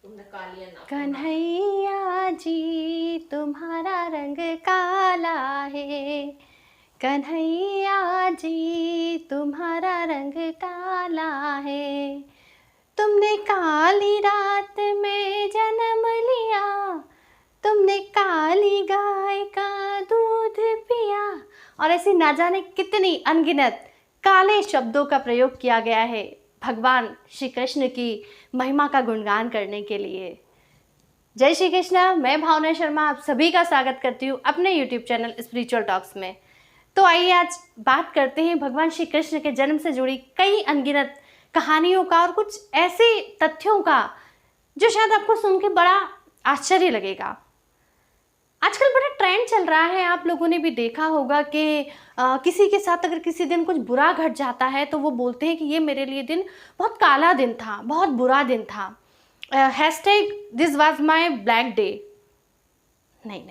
तुमने कालिया ना कन्हैया जी तुम्हारा रंग काला है, कन्हैया जी तुम्हारा रंग काला है। तुमने काली रात में जन्म लिया, तुमने काली गाय का दूध पिया। और ऐसी ना जाने कितनी अनगिनत काले शब्दों का प्रयोग किया गया है भगवान श्री कृष्ण की महिमा का गुणगान करने के लिए। जय श्री कृष्णा। मैं भावना शर्मा आप सभी का स्वागत करती हूँ अपने यूट्यूब चैनल स्पिरिचुअल टॉक्स में। तो आइए आज बात करते हैं भगवान श्री कृष्ण के जन्म से जुड़ी कई अनगिनत कहानियों का और कुछ ऐसे तथ्यों का जो शायद आपको सुन के बड़ा आश्चर्य लगेगा। आजकल बड़ा ट्रेंड चल रहा है, आप लोगों ने भी देखा होगा कि किसी के साथ अगर किसी दिन कुछ बुरा घट जाता है तो वो बोलते हैं कि ये मेरे लिए दिन बहुत काला दिन था, बहुत बुरा दिन था। Hashtag this was my black day. नहीं,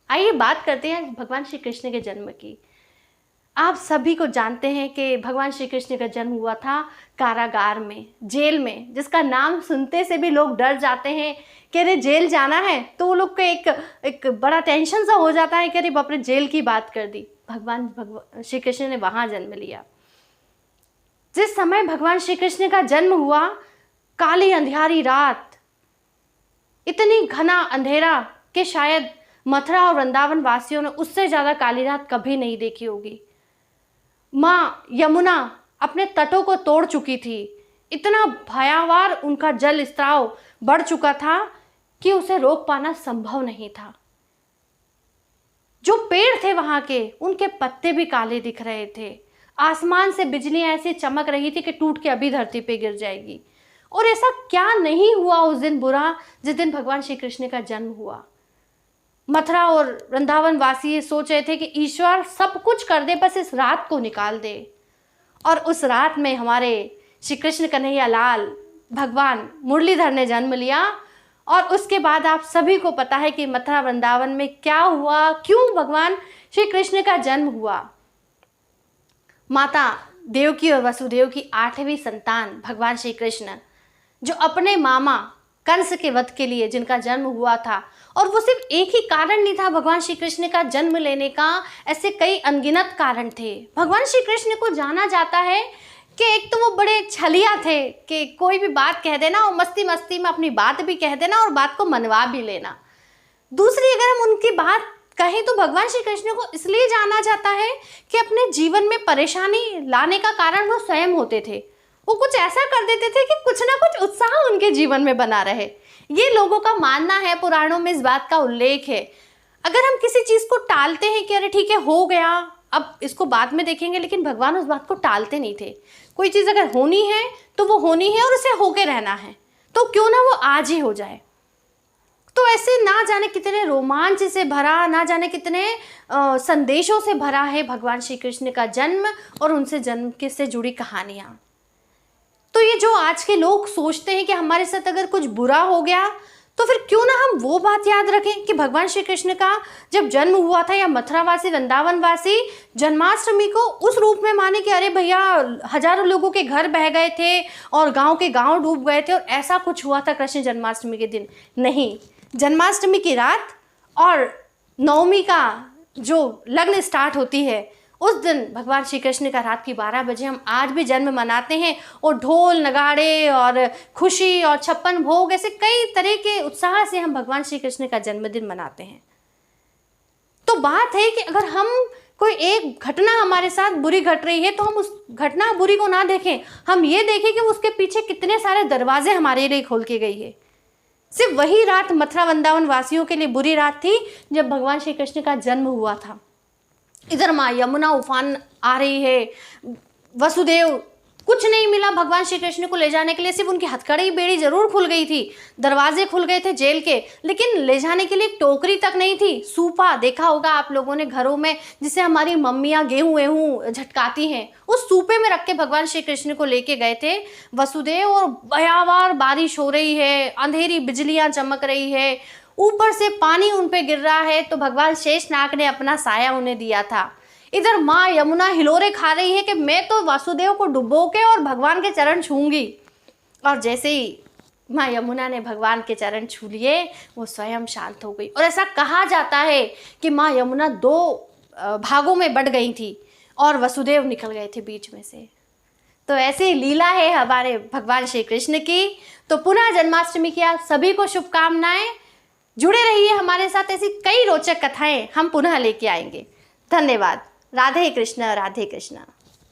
आइए बात करते हैं भगवान श्री कृष्ण के जन्म की। आप सभी को जानते हैं कि भगवान श्री कृष्ण का जन्म हुआ था कारागार में, जेल में, जिसका नाम सुनते से भी लोग डर जाते हैं कि अरे जेल जाना है, तो वो लोग को एक बड़ा टेंशन सा हो जाता है कि अरे बाप रे जेल की बात कर दी। भगवान श्री कृष्ण ने वहाँ जन्म लिया। जिस समय भगवान श्री कृष्ण का जन्म हुआ, काली अंधियारी रात, इतनी घना अंधेरा कि शायद मथुरा और वृंदावन वासियों ने उससे ज़्यादा काली रात कभी नहीं देखी होगी। माँ यमुना अपने तटों को तोड़ चुकी थी, इतना भयावह उनका जल स्त्राव बढ़ चुका था कि उसे रोक पाना संभव नहीं था। जो पेड़ थे वहाँ के, उनके पत्ते भी काले दिख रहे थे। आसमान से बिजलियाँ ऐसे चमक रही थी कि टूट के अभी धरती पे गिर जाएगी। और ऐसा क्या नहीं हुआ उस दिन बुरा जिस दिन भगवान श्री कृष्ण का जन्म हुआ। मथुरा और वृंदावन वासी ये सोच रहे थे कि ईश्वर सब कुछ कर दे, बस इस रात को निकाल दे। और उस रात में हमारे श्री कृष्ण कन्हैया लाल भगवान मुरलीधर ने जन्म लिया। और उसके बाद आप सभी को पता है कि मथुरा वृंदावन में क्या हुआ, क्यों भगवान श्री कृष्ण का जन्म हुआ। माता देवकी और वसुदेव की 8वीं संतान भगवान श्री कृष्ण, जो अपने मामा कंस के वध के लिए जिनका जन्म हुआ था, और वो सिर्फ एक ही कारण नहीं था भगवान श्री कृष्ण का जन्म लेने का, ऐसे कई अनगिनत कारण थे। भगवान श्री कृष्ण को जाना जाता है कि एक तो वो बड़े छलिया थे कि कोई भी बात कह देना और मस्ती मस्ती में अपनी बात भी कह देना और बात को मनवा भी लेना। दूसरी अगर हम उनकी बात कहें तो भगवान श्री कृष्ण को इसलिए जाना जाता है कि अपने जीवन में परेशानी लाने का कारण वो स्वयं होते थे। वो कुछ ऐसा कर देते थे कि कुछ ना कुछ उत्साह उनके जीवन में बना रहे। ये लोगों का मानना है, पुराणों में इस बात का उल्लेख है। अगर हम किसी चीज़ को टालते हैं कि अरे ठीक है हो गया, अब इसको बाद में देखेंगे, लेकिन भगवान उस बात को टालते नहीं थे। कोई चीज़ अगर होनी है तो वो होनी है और उसे होके रहना है, तो क्यों ना वो आज ही हो जाए। तो ऐसे ना जाने कितने रोमांच से भरा, ना जाने कितने संदेशों से भरा है भगवान श्री कृष्ण का जन्म और उनसे जन्म के से जुड़ी कहानियाँ। तो ये जो आज के लोग सोचते हैं कि हमारे साथ अगर कुछ बुरा हो गया तो फिर क्यों ना हम वो बात याद रखें कि भगवान श्री कृष्ण का जब जन्म हुआ था, या मथुरावासी वृंदावनवासी जन्माष्टमी को उस रूप में माने कि अरे भैया हजारों लोगों के घर बह गए थे और गांव के गांव डूब गए थे और ऐसा कुछ हुआ था कृष्ण जन्माष्टमी के दिन। नहीं, जन्माष्टमी की रात और नवमी का जो लग्न स्टार्ट होती है उस दिन भगवान श्री कृष्ण का रात की 12 बजे हम आज भी जन्म मनाते हैं, और ढोल नगाड़े और खुशी और 56 भोग ऐसे कई तरह के उत्साह से हम भगवान श्री कृष्ण का जन्मदिन मनाते हैं। तो बात है कि अगर हम कोई एक घटना हमारे साथ बुरी घट रही है तो हम उस घटना बुरी को ना देखें, हम ये देखें कि उसके पीछे कितने सारे दरवाजे हमारे लिए खोल के गई है। सिर्फ वही रात मथुरा वृंदावन वासियों के लिए बुरी रात थी जब भगवान श्री कृष्ण का जन्म हुआ था। इधर माँ यमुना उफान आ रही है, वसुदेव कुछ नहीं मिला भगवान श्री कृष्ण को ले जाने के लिए, सिर्फ उनकी हथकड़ी बेड़ी जरूर खुल गई थी, दरवाजे खुल गए थे जेल के, लेकिन ले जाने के लिए एक टोकरी तक नहीं थी। सूपा देखा होगा आप लोगों ने घरों में, जिसे हमारी मम्मियाँ गेहूँ वेहूँ झटकाती हैं, उस सूपे में रख के भगवान श्री कृष्ण को लेके गए थे वसुदेव। और भयावह बारिश हो रही है, अंधेरी बिजलियाँ चमक रही है, ऊपर से पानी उन पे गिर रहा है, तो भगवान शेषनाग ने अपना साया उन्हें दिया था। इधर माँ यमुना हिलोरे खा रही है कि मैं तो वासुदेव को डुबो के और भगवान के चरण छूंगी। और जैसे ही माँ यमुना ने भगवान के चरण छू लिए, वो स्वयं शांत हो गई। और ऐसा कहा जाता है कि माँ यमुना 2 भागों में बट गई थी और वसुदेव निकल गए थे बीच में से। तो ऐसी लीला है हमारे भगवान श्री कृष्ण की। तो पुनः जन्माष्टमी की आप सभी को शुभकामनाएं। जुड़े रहिए हमारे साथ, ऐसी कई रोचक कथाएं हम पुनः लेके आएंगे। धन्यवाद। राधे कृष्ण, राधे कृष्ण।